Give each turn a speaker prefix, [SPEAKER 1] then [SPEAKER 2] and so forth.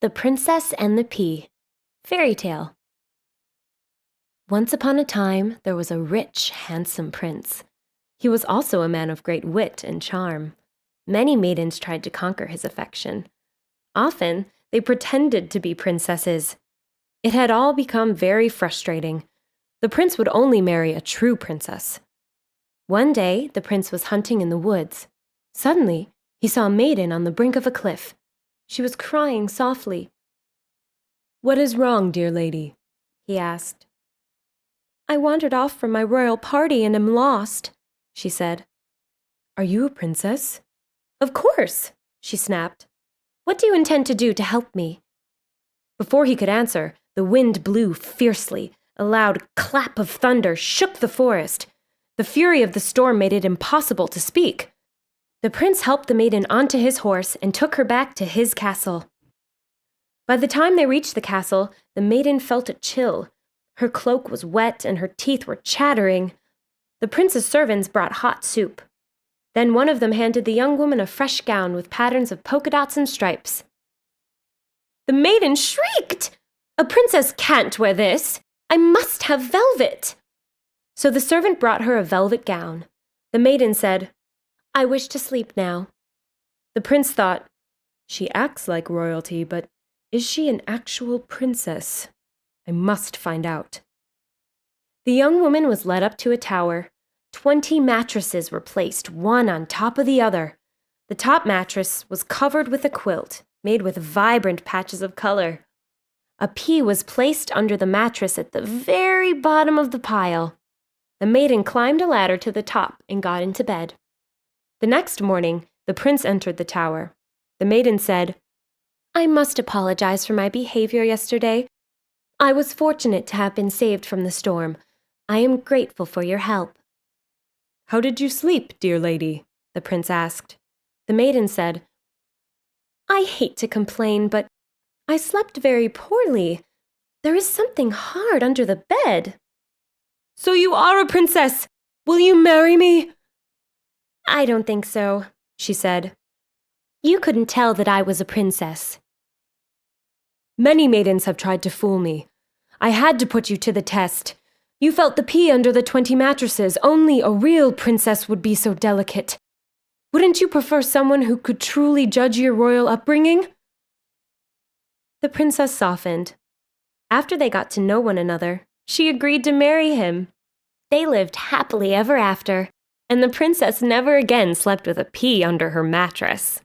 [SPEAKER 1] The Princess and the Pea. Fairy tale. Once upon a time, there was a rich, handsome prince. He was also a man of great wit and charm. Many maidens tried to conquer his affection. Often, they pretended to be princesses. It had all become very frustrating. The prince would only marry a true princess. One day, the prince was hunting in the woods. Suddenly, he saw a maiden on the brink of a cliff. She was crying softly. "What is wrong, dear lady?" he asked. "I wandered off from my royal party and am lost," she said. "Are you a princess?" "Of course," she snapped. "What do you intend to do to help me?" Before he could answer, the wind blew fiercely. A loud clap of thunder shook the forest. The fury of the storm made it impossible to speak. The prince helped the maiden onto his horse and took her back to his castle. By the time they reached the castle, the maiden felt a chill. Her cloak was wet and her teeth were chattering. The prince's servants brought hot soup. Then one of them handed the young woman a fresh gown with patterns of polka dots and stripes. The maiden shrieked, "A princess can't wear this! I must have velvet!" So the servant brought her a velvet gown. The maiden said, "I wish to sleep now." The prince thought, "She acts like royalty, but is she an actual princess? I must find out." The young woman was led up to a tower. 20 mattresses were placed, one on top of the other. The top mattress was covered with a quilt, made with vibrant patches of color. A pea was placed under the mattress at the very bottom of the pile. The maiden climbed a ladder to the top and got into bed. The next morning, the prince entered the tower. The maiden said, "I must apologize for my behavior yesterday. I was fortunate to have been saved from the storm. I am grateful for your help." "How did you sleep, dear lady?" the prince asked. The maiden said, "I hate to complain, but I slept very poorly. There is something hard under the bed." "So you are a princess! Will you marry me?" "I don't think so," she said. "You couldn't tell that I was a princess." "Many maidens have tried to fool me. I had to put you to the test. You felt the pea under the 20 mattresses. Only a real princess would be so delicate. Wouldn't you prefer someone who could truly judge your royal upbringing?" The princess softened. After they got to know one another, she agreed to marry him. They lived happily ever after, and the princess never again slept with a pea under her mattress.